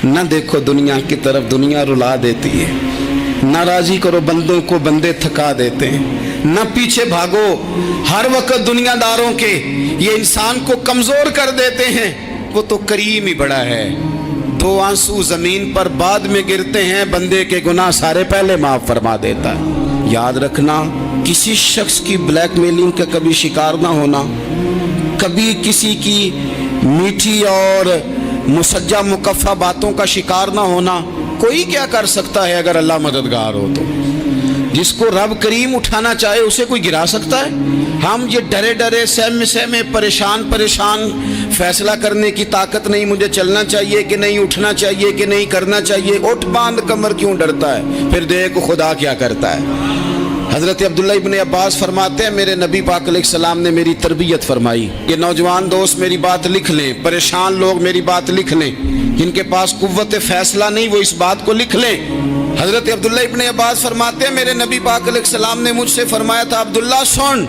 نہ دیکھو دنیا کی طرف، دنیا رلا دیتی ہے، نہ راضی کرو بندوں کو، بندے تھکا دیتے ہیں، نہ پیچھے بھاگو ہر وقت دنیا داروں کے، یہ انسان کو کمزور کر دیتے ہیں۔ وہ تو کریم ہی بڑا ہے، 2 آنسو زمین پر بعد میں گرتے ہیں، بندے کے گناہ سارے پہلے معاف فرما دیتا ہے۔ یاد رکھنا، کسی شخص کی بلیک میلنگ کا کبھی شکار نہ ہونا، کبھی کسی کی میٹھی اور مسجع مکفہ باتوں کا شکار نہ ہونا۔ کوئی کیا کر سکتا ہے اگر اللہ مددگار ہو تو؟ جس کو رب کریم اٹھانا چاہے اسے کوئی گرا سکتا ہے؟ ہم یہ ڈرے ڈرے سہمے سہمے پریشان فیصلہ کرنے کی طاقت نہیں، مجھے چلنا چاہیے کہ نہیں، اٹھنا چاہیے کہ نہیں، کرنا چاہیے، اٹھ باندھ کمر کیوں ڈرتا ہے؟ پھر دیکھ خدا کیا کرتا ہے۔ حضرت عبداللہ ابن عباس فرماتے ہیں میرے نبی پاک علیہ السلام نے میری تربیت فرمائی کہ نوجوان دوست میری بات لکھ لیں، پریشان لوگ میری بات لکھ لیں، جن کے پاس قوت فیصلہ نہیں وہ اس بات کو لکھ لیں۔ حضرت عبداللہ ابن عباس فرماتے ہیں میرے نبی پاک علیہ السلام نے مجھ سے فرمایا تھا، عبداللہ سن،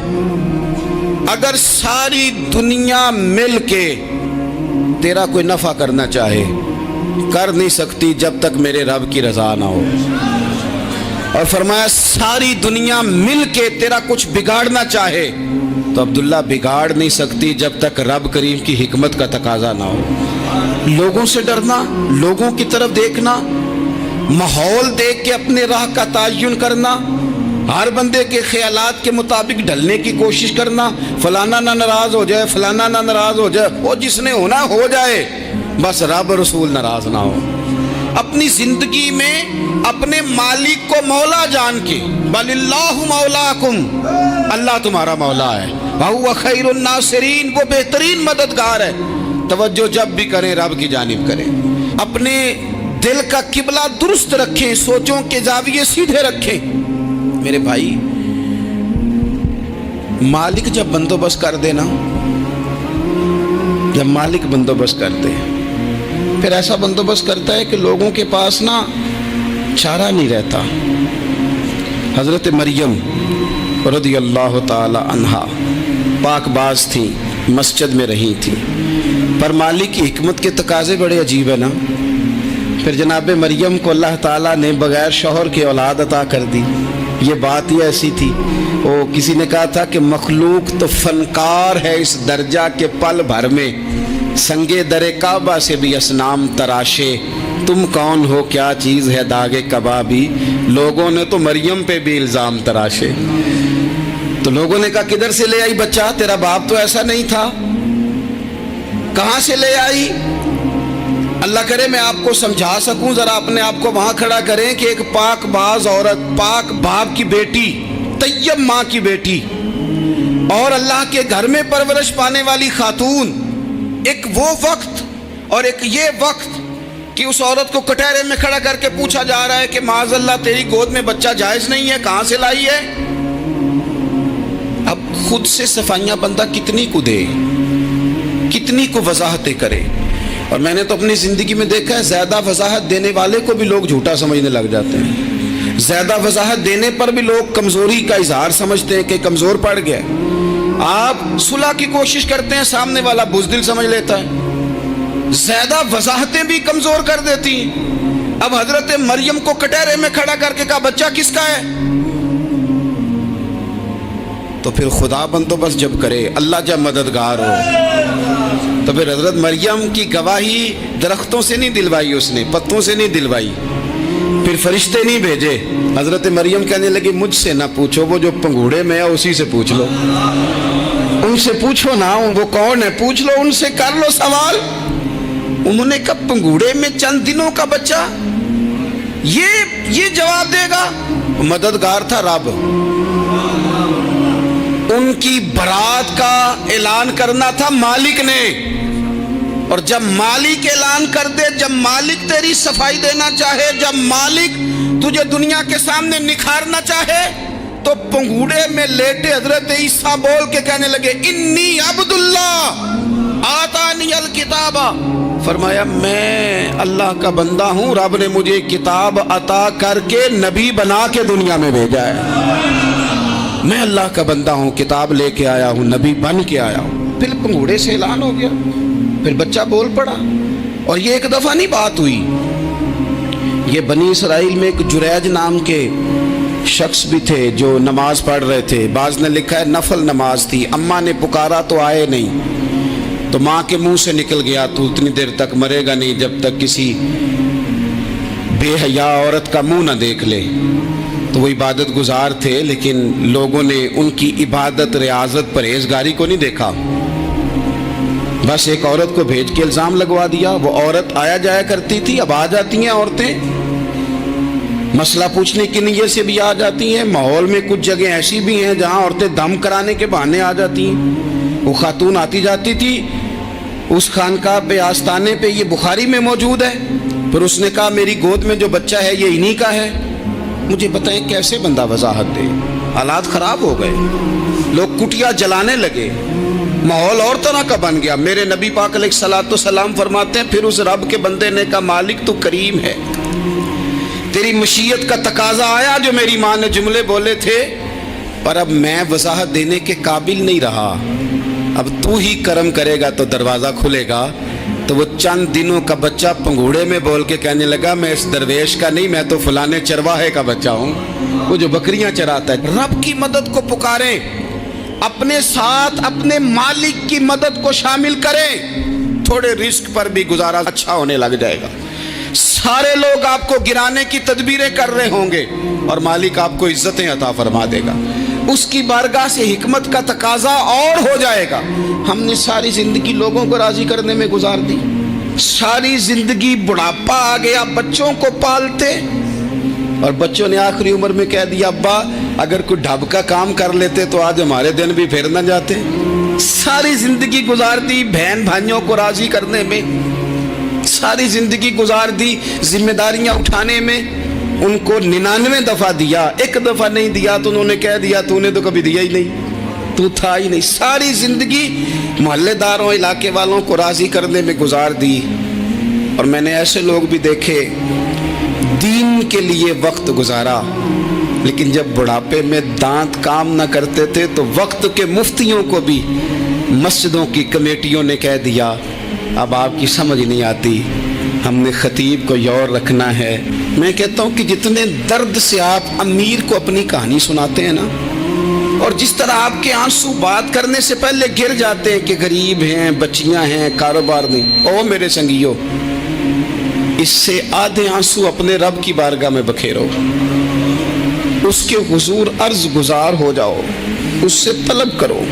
اگر ساری دنیا مل کے تیرا کوئی نفع کرنا چاہے، کر نہیں سکتی جب تک میرے رب کی رضا نہ ہو۔ اور فرمایا ساری دنیا مل کے تیرا کچھ بگاڑنا چاہے تو عبداللہ بگاڑ نہیں سکتی جب تک رب کریم کی حکمت کا تقاضا نہ ہو۔ لوگوں سے ڈرنا، لوگوں کی طرف دیکھنا، ماحول دیکھ کے اپنے راہ کا تعین کرنا، ہر بندے کے خیالات کے مطابق ڈھلنے کی کوشش کرنا، فلانا نہ ناراض ہو جائے، فلانا نہ ناراض ہو جائے، وہ جس نے ہونا ہو جائے، بس رب رسول ناراض نہ ہو۔ اپنی زندگی میں اپنے مالک کو مولا جان کے، بل اللہ مولاکم، اللہ تمہارا مولا ہے، وہو خیر الناصرین، وہ بہترین مددگار ہے۔ توجہ جب بھی کریں رب کی جانب کریں، اپنے دل کا قبلہ درست رکھیں، سوچوں کے زاویے سیدھے رکھیں۔ میرے بھائی، مالک جب بندوبست کر دے نا، جب مالک بندوبست کر دے، پھر ایسا بندوبست کرتا ہے کہ لوگوں کے پاس نا چارہ نہیں رہتا۔ حضرت مریم رضی اللہ تعالی عنہا پاک باز تھیں، مسجد میں رہی تھیں، پر مالک کی حکمت کے تقاضے بڑے عجیب ہے نا۔ پھر جناب مریم کو اللہ تعالیٰ نے بغیر شوہر کے اولاد عطا کر دی۔ یہ بات ہی ایسی تھی، وہ کسی نے کہا تھا کہ مخلوق تو فنکار ہے اس درجہ کے پل بھر میں سنگے در کعبہ سے بھی اصنام تراشے، تم کون ہو کیا چیز ہے داغ کبابی، لوگوں نے تو مریم پہ بھی الزام تراشے۔ تو لوگوں نے کہا کدھر سے لے آئی بچہ، تیرا باپ تو ایسا نہیں تھا، کہاں سے لے آئی؟ اللہ کرے میں آپ کو سمجھا سکوں، ذرا اپنے آپ کو وہاں کھڑا کریں کہ ایک پاک باز عورت، پاک باپ کی بیٹی، طیب ماں کی بیٹی، اور اللہ کے گھر میں پرورش پانے والی خاتون، ایک وہ وقت اور ایک یہ وقت کہ اس عورت کو کٹہرے میں کھڑا کر کے پوچھا جا رہا ہے کہ معاذ اللہ تیری گود میں بچہ جائز نہیں ہے، کہاں سے لائی ہے؟ اب خود سے صفائیاں بندہ کتنی کو دے، کتنی کو وضاحتیں کرے۔ اور میں نے تو اپنی زندگی میں دیکھا ہے زیادہ وضاحت دینے والے کو بھی لوگ جھوٹا سمجھنے لگ جاتے ہیں، زیادہ وضاحت دینے پر بھی لوگ کمزوری کا اظہار سمجھتے ہیں کہ کمزور پڑ گیا۔ آپ صلح کی کوشش کرتے ہیں، سامنے والا بزدل سمجھ لیتا ہے، زیادہ وضاحتیں بھی کمزور کر دیتی ہیں۔ اب حضرت مریم کو کٹہرے میں کھڑا کر کے کہا بچہ کس کا ہے؟ تو پھر خدا بندوبست جب کرے، اللہ جب مددگار ہو، تو پھر حضرت مریم کی گواہی درختوں سے نہیں دلوائی، اس نے پتوں سے نہیں دلوائی، پھر فرشتے نہیں بھیجے۔ حضرت مریم کہنے لگی مجھ سے نہ پوچھو، وہ جو پنگوڑے میں ہے اسی سے پوچھ لو، ان سے پوچھو نا، وہ کون ہے پوچھ لو، ان سے کر لو سوال۔ انہوں نے کہا پنگوڑے میں چند دنوں کا بچہ، یہ جواب دے گا؟ مددگار تھا رب، ان کی برات کا اعلان کرنا تھا مالک نے، اور جب مالک اعلان کر دے، جب مالک تیری صفائی دینا چاہے، جب مالک تجھے دنیا کے سامنے نکھارنا چاہے، تو پنگوڑے میں لیٹے حضرت عیسیٰ بول کے کہنے لگے انی عبداللہ آتانی الکتاب، فرمایا میں اللہ کا بندہ ہوں، رب نے مجھے کتاب عطا کر کے نبی بنا کے دنیا میں بھیجا ہے، میں اللہ کا بندہ ہوں، کتاب لے کے آیا ہوں، نبی بن کے آیا ہوں۔ پھر پنگوڑے سے اعلان ہو گیا، پھر بچہ بول پڑا۔ اور یہ ایک دفعہ نہیں بات ہوئی، یہ بنی اسرائیل میں ایک جریج نام کے شخص بھی تھے جو نماز پڑھ رہے تھے، بعض نے لکھا ہے نفل نماز تھی، اماں نے پکارا تو آئے نہیں، تو ماں کے منہ سے نکل گیا تو اتنی دیر تک مرے گا نہیں جب تک کسی بے حیا عورت کا منہ نہ دیکھ لے۔ تو وہ عبادت گزار تھے، لیکن لوگوں نے ان کی عبادت، ریاضت، پرہیزگاری کو نہیں دیکھا، بس ایک عورت کو بھیج کے الزام لگوا دیا۔ وہ عورت آیا جایا کرتی تھی، اب آ جاتی ہیں عورتیں، مسئلہ پوچھنے کی نیت سے بھی آ جاتی ہیں۔ ماحول میں کچھ جگہ ایسی بھی ہیں جہاں عورتیں دم کرانے کے بہانے آ جاتی ہیں۔ وہ خاتون آتی جاتی تھی اس خانقاہ پہ، آستانے پہ، یہ بخاری میں موجود ہے، پھر اس نے کہا میری گود میں جو بچہ ہے یہ انہی کا ہے۔ مجھے بتائیں کیسے بندہ وضاحت دے؟ حالات خراب ہو گئے، لوگ کٹیا جلانے لگے، ماحول اور طرح کا بن گیا۔ میرے نبی پاک علیہ الصلوۃ والسلام فرماتے ہیں پھر اس رب کے بندے نے کہا مالک تو کریم ہے، تیری مشیت کا تقاضا آیا جو میری ماں نے جملے بولے تھے، پر اب میں وضاحت دینے کے قابل نہیں رہا، اب تو ہی کرم کرے گا تو دروازہ کھلے گا۔ تو وہ چند دنوں کا بچہ پنگوڑے میں بول کے کہنے لگا میں اس درویش کا نہیں، میں تو فلانے چرواہے کا بچہ ہوں، وہ جو بکریاں چراتا ہے۔ رب کی مدد کو پکاریں، اپنے ساتھ اپنے مالک کی مدد کو شامل کریں، تھوڑے رزق پر بھی گزارا اچھا ہونے لگ جائے گا۔ سارے لوگ آپ کو گرانے کی تدبیریں کر رہے ہوں گے اور مالک آپ کو عزتیں عطا فرما دے گا، اس کی بارگاہ سے حکمت کا تقاضا اور ہو جائے گا۔ ہم نے ساری زندگی لوگوں کو راضی کرنے میں گزار دی، ساری زندگی بڑھاپا آ گیا بچوں کو پالتے، اور بچوں نے آخری عمر میں کہہ دیا ابا اگر کوئی ڈھب کا کام کر لیتے تو آج ہمارے دن بھی پھر نہ جاتے۔ ساری زندگی گزار دی بہن بھائیوں کو راضی کرنے میں، ساری زندگی گزار دی ذمہ داریاں اٹھانے میں، ان کو 99 دفعہ دیا، ایک دفعہ نہیں دیا تو انہوں نے کہہ دیا تو نے تو کبھی دیا ہی نہیں، تو تھا ہی نہیں۔ ساری زندگی محلے داروں، علاقے والوں کو راضی کرنے میں گزار دی۔ اور میں نے ایسے لوگ بھی دیکھے دین کے لیے وقت گزارا، لیکن جب بڑھاپے میں دانت کام نہ کرتے تھے تو وقت کے مفتیوں کو بھی مسجدوں کی کمیٹیوں نے کہہ دیا اب آپ کی سمجھ نہیں آتی، ہم نے خطیب کو یور رکھنا ہے۔ میں کہتا ہوں کہ جتنے درد سے آپ امیر کو اپنی کہانی سناتے ہیں نا، اور جس طرح آپ کے آنسو بات کرنے سے پہلے گر جاتے ہیں کہ غریب ہیں، بچیاں ہیں، کاروبار نہیں، او میرے سنگیو، اس سے آدھے آنسو اپنے رب کی بارگاہ میں بکھیرو، اس کے حضور عرض گزار ہو جاؤ، اس سے طلب کرو۔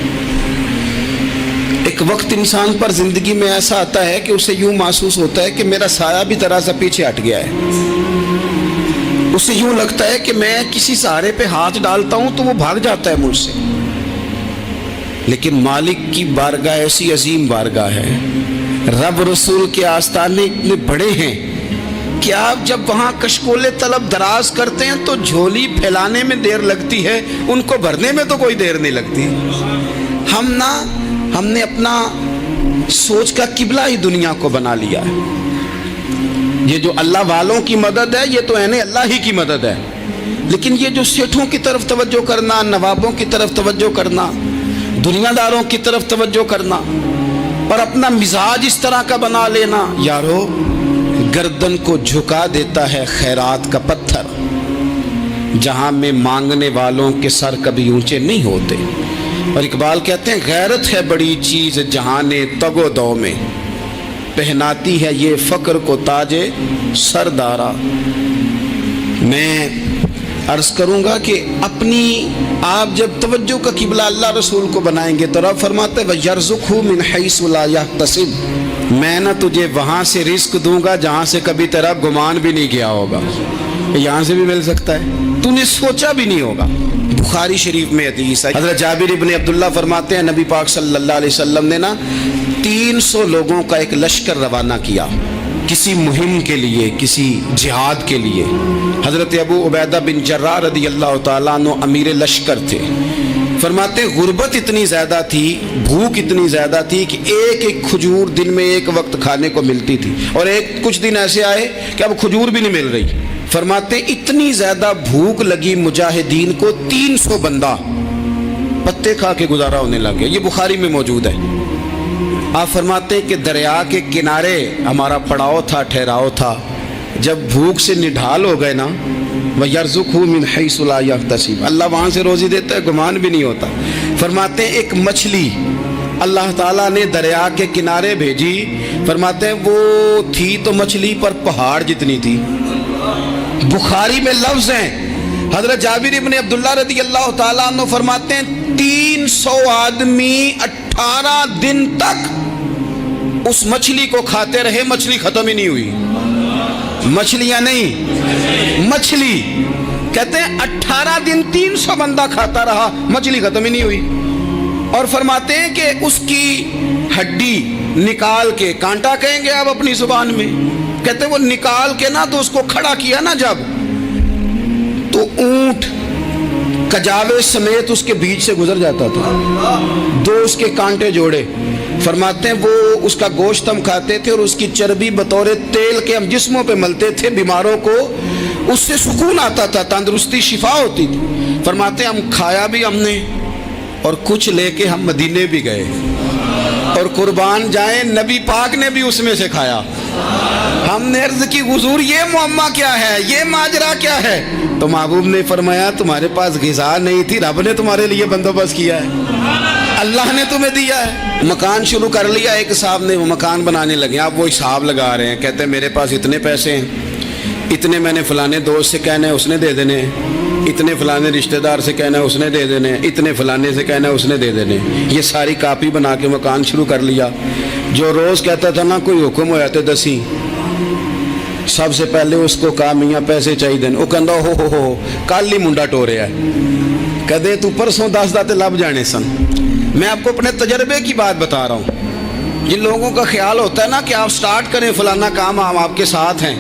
ایک وقت انسان پر زندگی میں ایسا آتا ہے کہ اسے یوں محسوس ہوتا ہے کہ میرا سایہ بھی ذرا سا پیچھے ہٹ گیا ہے، اسے یوں لگتا ہے کہ میں کسی سہارے پہ ہاتھ ڈالتا ہوں تو وہ بھاگ جاتا ہے مجھ سے، لیکن مالک کی بارگاہ ایسی عظیم بارگاہ ہے، رب رسول کے آستانے اتنے بڑے ہیں کہ آپ جب وہاں کشکولے طلب دراز کرتے ہیں تو جھولی پھیلانے میں دیر لگتی ہے، ان کو بھرنے میں تو کوئی دیر نہیں لگتی۔ ہم نے اپنا سوچ کا قبلہ ہی دنیا کو بنا لیا ہے۔ یہ جو اللہ والوں کی مدد ہے یہ تو عین اللہ ہی کی مدد ہے، لیکن یہ جو سیٹھوں کی طرف توجہ کرنا، نوابوں کی طرف توجہ کرنا، دنیا داروں کی طرف توجہ کرنا اور اپنا مزاج اس طرح کا بنا لینا، یارو گردن کو جھکا دیتا ہے خیرات کا پتھر، جہاں میں مانگنے والوں کے سر کبھی اونچے نہیں ہوتے۔ اور اقبال کہتے ہیں غیرت ہے بڑی چیز جہان تگ و دو میں، پہناتی ہے یہ فقر کو تاج سردارا۔ میں عرض کروں گا کہ اپنی آپ جب توجہ کا قبلہ اللہ رسول کو بنائیں گے تو رب فرماتا ہے وَيَرْزُقْهُ مِنْ حَيْثُ لَا يَحْتَسِبُ، میں نہ تجھے وہاں سے رزق دوں گا جہاں سے کبھی تیرا گمان بھی نہیں کیا ہوگا، یہاں سے بھی مل سکتا ہے، تو نے سوچا بھی نہیں ہوگا۔ بخاری شریف میں حدیث ہے، حضرت جابر ابن عبداللہ فرماتے ہیں نبی پاک صلی اللہ علیہ وسلم نے نا 300 لوگوں کا ایک لشکر روانہ کیا کسی مہم کے لیے، کسی جہاد کے لیے۔ حضرت ابو عبیدہ بن جراح رضی اللہ تعالیٰ عنہ امیر لشکر تھے۔ فرماتے غربت اتنی زیادہ تھی، بھوک اتنی زیادہ تھی کہ ایک ایک کھجور دن میں ایک وقت کھانے کو ملتی تھی، اور کچھ دن ایسے آئے کہ اب کھجور بھی نہیں مل رہی۔ فرماتے اتنی زیادہ بھوک لگی مجاہدین کو 300 بندہ پتے کھا کے گزارا ہونے لگے۔ یہ بخاری میں موجود ہے۔ आप फरमाते हैं कि दरिया के किनारे हमारा पड़ाव था, ठहराव था। जब भूख से निढाल हो गए ना, वयर्ज़ुक़हु मिन हैसु ला यहतसिब, अल्लाह वहाँ से रोज़ी देता है, गुमान भी नहीं होता। फरमाते हैं एक मछली अल्लाह ताला ने दरिया के किनारे भेजी, फरमाते हैं वो थी तो मछली पर पहाड़ जितनी थी। बुखारी में लफ्ज़ हैं, हज़रत जाबिर इब्न अब्दुल्लाह रज़ी अल्लाह ताला अन्हु फरमाते हैं 300 आदमी 18 दिन तक उस मछली को खाते रहे, मछली खत्म ही नहीं हुई। मछलियां नहीं, मछली। कहते हैं 18 दिन 300 बंदा खाता रहा, मछली खत्म ही नहीं हुई। और फरमाते हैं कि उसकी हड्डी निकाल के, कांटा कहेंगे आप अपनी जुबान में, कहते हैं वो निकाल के ना तो उसको खड़ा किया ना जब, तो ऊंट कजावे समेत उसके बीच से गुजर जाता था। दो उसके कांटे जोड़े, फरमाते हैं वो उसका गोश्त हम खाते थे और उसकी चर्बी बतौर तेल के हम जिस्मों पे मलते थे। बीमारों को उससे सुकून आता था, तंदुरुस्ती शिफा होती थी। फरमाते हैं हम खाया भी हमने और कुछ लेके हम मदीने भी गए, और कुर्बान जाए नबी पाक ने भी उसमें से खाया। हमने अर्ज की हुजूर ये मुअम्मा क्या है, ये माजरा क्या है? तो महबूब ने फरमाया तुम्हारे पास ग़िज़ा नहीं थी, रब ने तुम्हारे लिए बंदोबस्त किया है, अल्लाह ने तुम्हें दिया है। मकान शुरू कर लिया, एक साहब ने वो मकान बनाने लगे, आप वो हिसाब लगा रहे हैं, कहते हैं मेरे पास इतने पैसे हैं, इतने मैंने फलाने दोस्त से कहना है उसने दे देने, इतने फलाने रिश्तेदार से कहना है उसने दे देने, इतने फलाने से कहना है उसने दे देने। ये सारी कापी बना के मकान शुरू कर लिया। जो रोज़ कहता था ना कोई हुक्म होया तो दसी, सबसे पहले उसको कहा मियाँ पैसे चाहिए। वो कहता हो कल ही मुंडा टोरे है, कदे तू परसों 10 दाते लब जाने सन। मैं आपको अपने तजर्बे की बात बता रहा हूँ। जिन लोगों का ख्याल होता है ना कि आप स्टार्ट करें फलाना काम, हम आपके साथ हैं,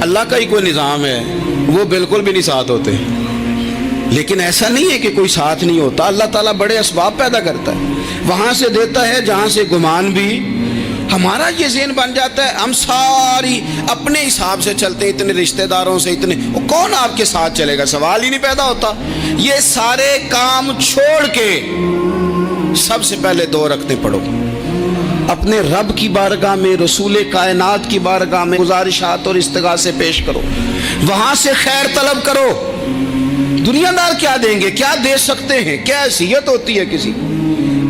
अल्लाह का ही कोई निज़ाम है, वो बिल्कुल भी नहीं साथ होते। लेकिन ऐसा नहीं है कि कोई साथ नहीं होता, अल्लाह ताला बड़े असबाब पैदा करता है, वहाँ से देता है जहाँ से गुमान भी। हमारा ये ज़हन बन जाता है, हम सारी अपने हिसाब से चलते हैं, इतने रिश्तेदारों से इतने, वो कौन आपके साथ चलेगा, सवाल ही नहीं पैदा होता। ये सारे काम छोड़ के सबसे पहले 2 रकतें पढ़ो, अपने रब की बारगाह में, रसूल कायनात की बारगाह में गुजारिशात और इस्तिगासे पेश करो, वहाँ से खैर तलब करो। दुनियादार क्या देंगे, क्या दे सकते हैं, क्या हैसियत होती है किसी।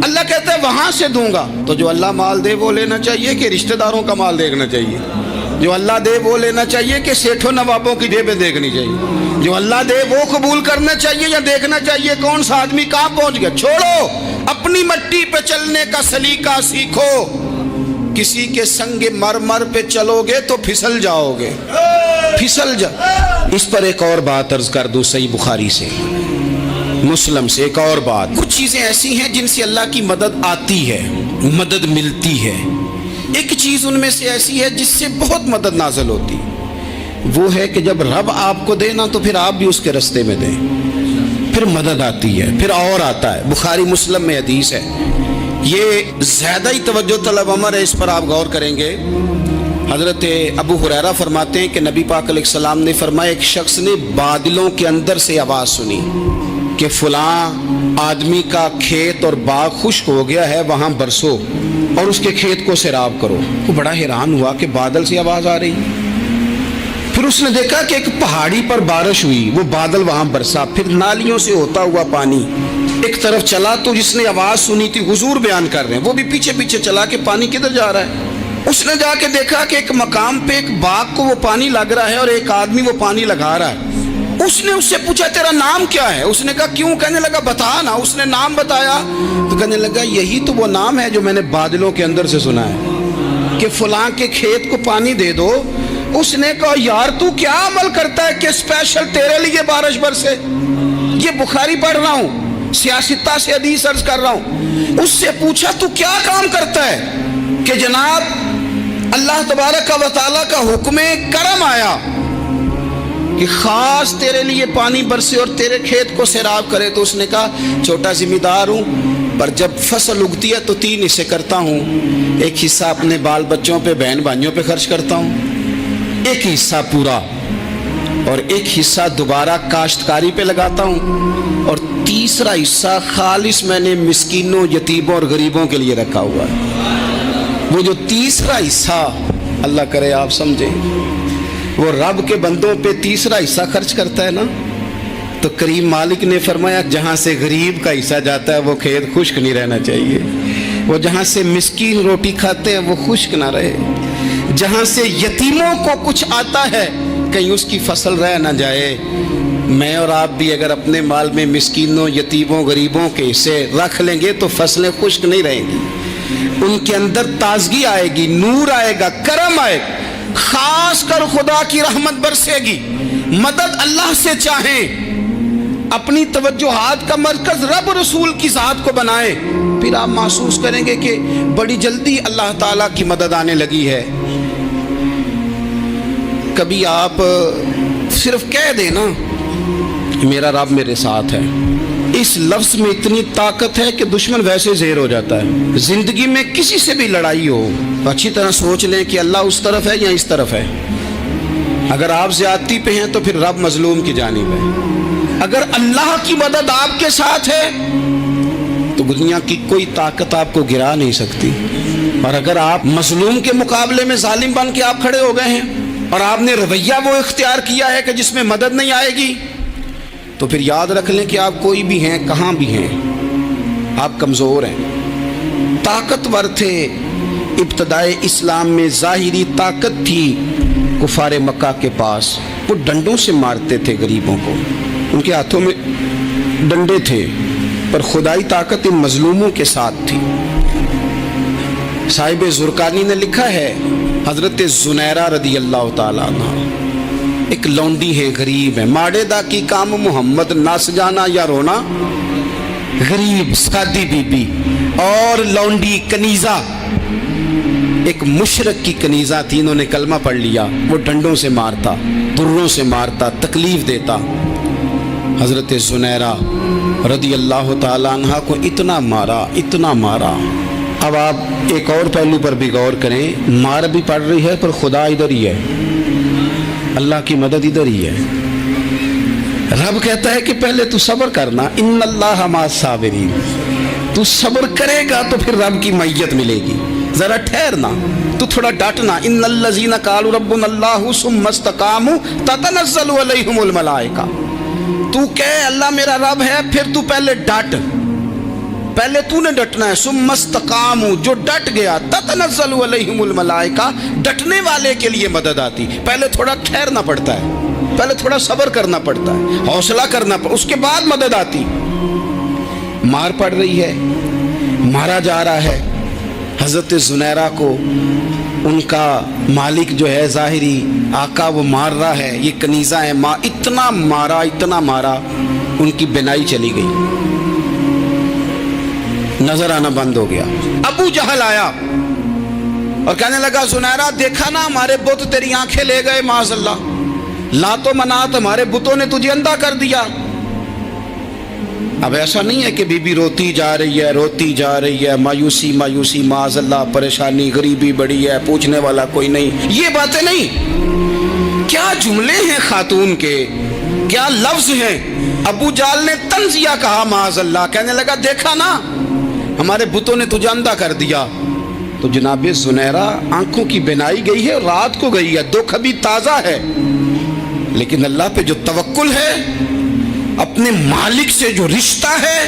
अल्लाह कहता है वहाँ से दूंगा। तो जो अल्लाह माल दे वो लेना चाहिए कि रिश्तेदारों का माल देखना चाहिए? जो अल्लाह दे वो लेना चाहिए कि सेठों नवाबों की जेबें देखनी चाहिए? जो अल्लाह दे वो कबूल करना चाहिए या देखना चाहिए कौन सा आदमी कहाँ पहुँच गया? छोड़ो, अपनी मट्टी पे चलने का सलीका सीखो। किसी के संग मरमर पे चलोगे तो फिसल जाओगे, फिसल जा। इस पर एक और बात अर्ज कर दूं, सही बुखारी से, मुस्लिम से एक और बात। कुछ चीज़ें ऐसी हैं जिनसे अल्लाह की मदद आती है, मदद मिलती है। एक चीज़ उनमें से ऐसी है जिससे बहुत मदद नाज़िल होती, वो है कि जब रब आपको दे ना तो फिर आप भी उसके रास्ते में दें, फिर मदद आती है, फिर और आता है। बुखारी मुस्लिम में हदीस है, ये ज़्यादा ही तवज्जो तलब अमर है, इस पर आप गौर करेंगे। हज़रत अबू हुरैरा फरमाते हैं कि नबी पाक अलैहिस्सलाम ने फरमाया एक शख्स ने बादलों के अंदर से आवाज़ सुनी कि फ़लाँ आदमी का खेत और बाग खुश्क हो गया है, वहाँ बरसो और उसके खेत को सैराब करो। वो बड़ा हैरान हुआ कि बादल से आवाज़ आ रही। फिर उसने देखा कि एक पहाड़ी पर बारिश हुई, वो बादल वहाँ बरसा, फिर नालियों से होता हुआ पानी एक तरफ चला। तो जिसने आवाज़ सुनी थी, हुजूर बयान कर रहे हैं, वो भी पीछे पीछे चला कि पानी किधर जा रहा है। उसने जाके देखा कि एक मकाम पे एक बाग को वो पानी लग रहा है और एक आदमी वो पानी लगा रहा है। उसने उससे पूछा तेरा नाम क्या है? उसने कहा क्यों? कहने लगा बता ना। उसने नाम बताया तो कहने लगा यही तो वो नाम है जो मैंने बादलों के अंदर से सुना है कि फलां के खेत को पानी दे दो। उसने कहा यार तू क्या अमल करता है कि स्पेशल तेरे लिए बारिश बरसे? ये बुखारी पढ़ रहा हूँ, सियासता से हदीस अर्ज कर रहा हूँ। उससे पूछा तू क्या काम करता है कि जनाब अल्लाह तबारक व तआला का हुक्म करम आया कि खास तेरे लिए पानी बरसे और तेरे खेत को सैराब करे। तो उसने कहा छोटा जिम्मेदार हूँ, पर जब फसल उगती है तो 3 हिस्से करता हूँ। एक हिस्सा अपने बाल बच्चों पे, बहन भाइयों पे खर्च करता हूँ, एक हिस्सा पूरा, और एक हिस्सा दोबारा काश्तकारी पे लगाता हूँ, और 30 तीसरा हिस्सा खालिस मैंने मिस्कीनों, यतीमों और गरीबों के लिए रखा हुआ है। वो जो तीसरा हिस्सा, अल्लाह करे आप समझें, वो रब के बंदों पे तीसरा हिस्सा खर्च करता है ना, तो करीम मालिक ने फरमाया जहाँ से गरीब का हिस्सा जाता है वो खेत खुश्क नहीं रहना चाहिए। वो जहाँ से मिस्कीन रोटी खाते हैं वो खुश्क ना रहे। जहाँ से यतीमों को कुछ आता है कहीं उसकी फसल रह ना जाए। मैं और आप भी अगर अपने माल में मिस्कीनों, यतीमों, गरीबों के हिस्से रख लेंगे तो फसलें खुश्क नहीं रहेंगी। उनके अंदर ताजगी आएगी, नूर आएगा, करम आएगा, खास कर खुदा की रहमत बरसेगी। मदद अल्लाह से चाहें, अपनी तवज्जुहात का मरकज रब रसूल की ज़ात को बनाए, फिर आप महसूस करेंगे कि बड़ी जल्दी अल्लाह ताला की मदद आने लगी है। कभी आप सिर्फ कह देना मेरा रब मेरे साथ है, इस लफ्ज़ में इतनी ताकत है कि दुश्मन वैसे ज़ेर हो जाता है। ज़िंदगी में किसी से भी लड़ाई हो तो अच्छी तरह सोच लें कि अल्लाह उस तरफ है या इस तरफ है। अगर आप ज़्यादती पे हैं तो फिर रब मजलूम की जानिब है। अगर अल्लाह की मदद आपके साथ है तो दुनिया की कोई ताकत आपको गिरा नहीं सकती। और अगर आप मजलूम के मुकाबले में जालिम बन के आप खड़े हो गए हैं और आपने रवैया वो इख्तियार किया है कि जिसमें मदद नहीं आएगी, तो फिर याद रख लें कि आप कोई भी हैं, कहाँ भी हैं, आप कमज़ोर हैं। ताकतवर थे इब्तदाए इस्लाम में, ज़ाहिरी ताकत थी कुफारे मक्का के पास। वो डंडों से मारते थे गरीबों को, उनके हाथों में डंडे थे, पर खुदाई ताकत इन मजलूमों के साथ थी। साहिब ज़ुरकानी ने लिखा है, हज़रत ज़ुनैरा रदी अल्लाह ताला अन्हा एक लौंडी है, गरीब है। माड़े दा की काम मोहम्मद नस जाना या रोना, गरीब सादी बीबी और लौंडी कनीज़ा, एक मुशरक की कनीज़ा थी। इन्होंने कलमा पढ़ लिया। वो डंडों से मारता, दुर्रों से मारता, तकलीफ देता। हज़रत ज़ुनैरा रदी अल्लाह ताला अन्हा को इतना मारा, इतना मारा। अब आप एक और पहलू पर भी गौर करें, मार भी पड़ रही है पर खुदा इधर ही है, अल्लाह की मदद इधर ही है। रब कहता है कि पहले तू सब्र करना, इन्नल्लाह माअस साबिरीन। तू सब्र करेगा तो फिर रब की मैयत मिलेगी। जरा ठहरना, तू थोड़ा डटना। इन्नल्लज़ीना क़ालू रब्बुनल्लाहु सुम्मा इस्तक़ामू ततनज़्ज़लु अलैहिमुल मलाइका। तू कह अल्लाह मेरा रब है, फिर तू पहले डट, पहले तूने डटना है। सुम्मा इस्तक़ामू, जो डट गया, ततनज़्ज़लु अलैहिमुल मलाइका, डटने वाले के लिए मदद आती। पहले थोड़ा ठहरना पड़ता है, पहले थोड़ा सब्र करना पड़ता है, हौसला करना पड़ता, उसके बाद मदद आती। मार पड़ रही है, मारा जा रहा है। हज़रत ज़ुनैरा को उनका मालिक जो है, ज़ाहिरी आका, वो मार रहा है। ये कनीज़ा है, माँ इतना मारा, इतना मारा, उनकी बिनाई चली गई, नजर आना बंद हो गया। अबू जहल आया और कहने लगा, ज़ुनैरा देखा ना हमारे बुत तेरी आंखें ले गए, माज़अल्लाह, लातो मनात हमारे बुतों ने तुझे अंधा कर दिया। अब ऐसा नहीं है कि बीबी रोती जा रही है, रोती जा रही है, मायूसी मायूसी, माज़अल्लाह, परेशानी, गरीबी बड़ी है, पूछने वाला कोई नहीं, ये बातें नहीं। क्या जुमले हैं खातून के, क्या लफ्ज हैं। अबू जाल ने तंजिया कहा, माज़अल्लाह, कहने लगा देखा ना हमारे बुतों ने तुझे अंधा कर दिया। तो जनाब ज़ुनैरा आंखों की बिनाई गई है, रात को गई है, दुख अभी ताज़ा है, लेकिन अल्लाह पे जो तवक्कुल है, अपने मालिक से जो रिश्ता है,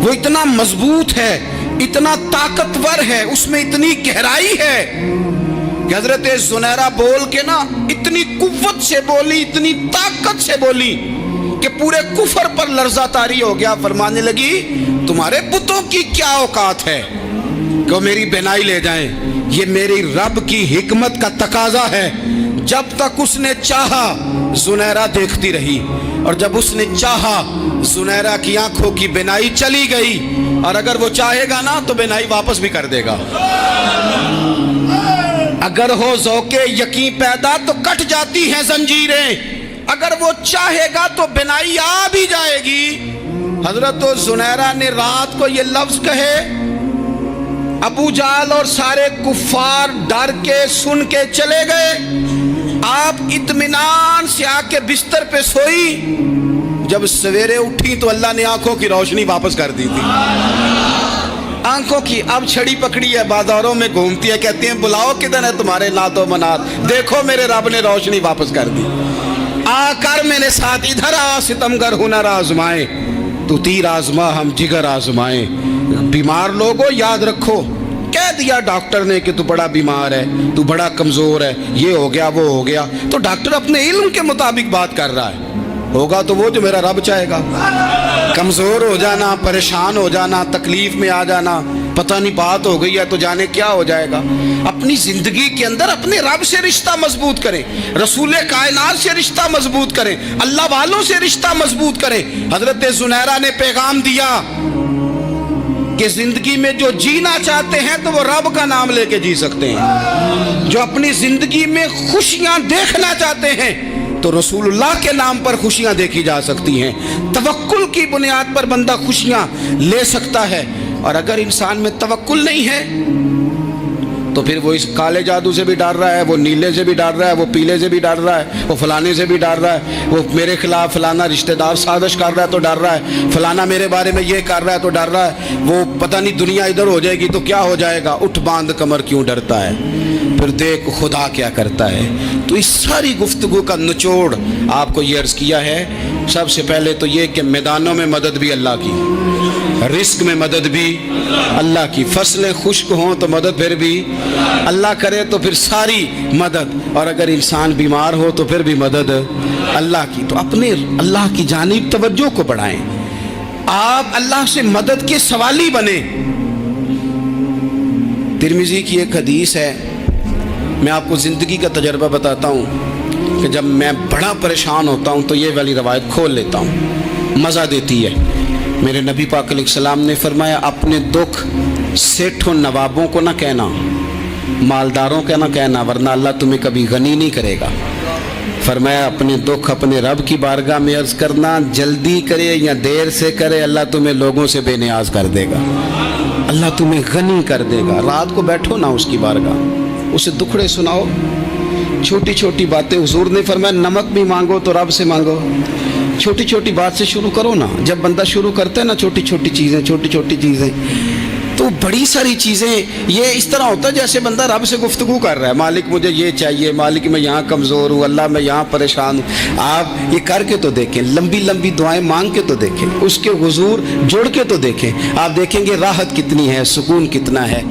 वो इतना मजबूत है, इतना ताकतवर है, उसमें इतनी गहराई है कि हज़रत ज़ुनैरा बोल के ना इतनी कुव्वत से बोली, इतनी ताकत से बोली कि पूरे कुफर पर लर्जा तारी हो गया। फरमाने लगी, तुम्हारे बुतों की क्या औकात है कि वो मेरी बिनाई ले जाएं। ये मेरी रब की हिकमत का तकाजा है। जब तक उसने चाहा ज़ुनैरा देखती रही, और जब उसने चाहा ज़ुनैरा की आंखों की बिनाई चली गई, और अगर वो चाहेगा ना तो बिनाई वापस भी कर देगा। अगर हो ज़ौक़े यकीन पैदा तो कट जाती हैं जंजीरें, अगर वो चाहेगा तो बिनाई आ भी जाएगी। हजरत ज़ुनैरा ने रात को ये लफ्ज कहे, अबू जाल और सारे कुफ्फार डर के सुन के चले गए। आप इत्मीनान से आके बिस्तर पे सोई। जब सवेरे उठी तो अल्लाह ने आंखों की रोशनी वापस कर दी थी। आंखों की अब छड़ी पकड़ी है, बाजारों में घूमती है, कहती है बुलाओ किधर है तुम्हारे नातो मनात, देखो मेरे रब ने रोशनी वापस कर दी। आकर मेरे साथ इधर आ, सितमगर हुनर आजमाए, तू तीर आजमा हम जिगर आजमाए। बीमार लोगों याद रखो, कह दिया डॉक्टर ने कि तू बड़ा बीमार है, तू बड़ा कमजोर है, ये हो गया वो हो गया, तो डॉक्टर अपने इल्म के मुताबिक बात कर रहा है, होगा तो वो जो मेरा रब चाहेगा। कमजोर हो जाना, परेशान हो जाना, तकलीफ में आ जाना, पता नहीं बात हो गई है तो जाने क्या हो जाएगा। अपनी जिंदगी के अंदर अपने रब से रिश्ता मजबूत करें, रसूल कायनात से रिश्ता मजबूत करें, अल्लाह वालों से रिश्ता मजबूत करें। हजरत जुनैरा ने पैगाम दिया कि जिंदगी में जो जीना चाहते हैं तो वो रब का नाम लेके जी सकते हैं, जो अपनी जिंदगी में खुशियां देखना चाहते हैं तो रसूलुल्लाह के नाम पर खुशियां देखी जा सकती हैं। तवक्कुल की बुनियाद पर बंदा खुशियां ले सकता है, और अगर इंसान में तवक्कुल नहीं है तो फिर वो इस काले जादू से भी डर रहा है, वो नीले से भी डर रहा है, वो पीले से भी डर रहा है, वो फलाने से भी डर रहा है, वो मेरे खिलाफ फलाना रिश्तेदार साजिश कर रहा है तो डर रहा है, फलाना मेरे बारे में ये कर रहा है तो डर रहा है, वो पता नहीं दुनिया इधर हो जाएगी तो क्या हो जाएगा, उठ बांध कमर क्यों डरता है, फिर देख खुदा क्या करता है। तो इस सारी गुफ्तगू का निचोड़ आपको ये अर्ज़ किया है। सबसे पहले तो ये कि मैदानों में मदद भी अल्लाह की, रिस्क में मदद भी अल्लाह की, फसलें खुश्क हों तो मदद फिर भी अल्लाह करे, तो फिर सारी मदद, और अगर इंसान बीमार हो तो फिर भी मदद अल्लाह की। तो अपने अल्लाह की जानिब तवज्जो को बढ़ाएं, आप अल्लाह से मदद के सवाली बने। तिरमिज़ी की एक हदीस है, मैं आपको ज़िंदगी का तजर्बा बताता हूँ कि जब मैं बड़ा परेशान होता हूँ तो ये वाली रवायत खोल लेता हूँ, मज़ा देती है। मेरे नबी पाक अलैहिस्सलाम ने फरमाया, अपने दुख सेठों नवाबों को ना कहना, मालदारों का ना कहना, वरना अल्लाह तुम्हें कभी गनी नहीं करेगा। फरमाया अपने दुख अपने रब की बारगाह में अर्ज़ करना, जल्दी करे या देर से करे अल्लाह तुम्हें लोगों से बेनियाज कर देगा, अल्लाह तुम्हें गनी कर देगा। रात को बैठो ना उसकी बारगाह, उसे दुखड़े सुनाओ, छोटी छोटी बातें। हुजूर ने फरमाया नमक भी मांगो तो रब से मांगो, छोटी छोटी बात से शुरू करो ना। जब बंदा शुरू करता है ना छोटी छोटी चीज़ें, तो बड़ी सारी चीज़ें ये इस तरह होता है जैसे बंदा रब से गुफ्तगू कर रहा है, मालिक मुझे ये चाहिए, मालिक मैं यहाँ कमज़ोर हूँ, अल्लाह मैं यहाँ परेशान हूँ। आप ये करके तो देखें, लंबी लंबी दुआएं मांग के तो देखें, उसके हुजूर जुड़ के तो देखें, आप देखेंगे राहत कितनी है, सुकून कितना है।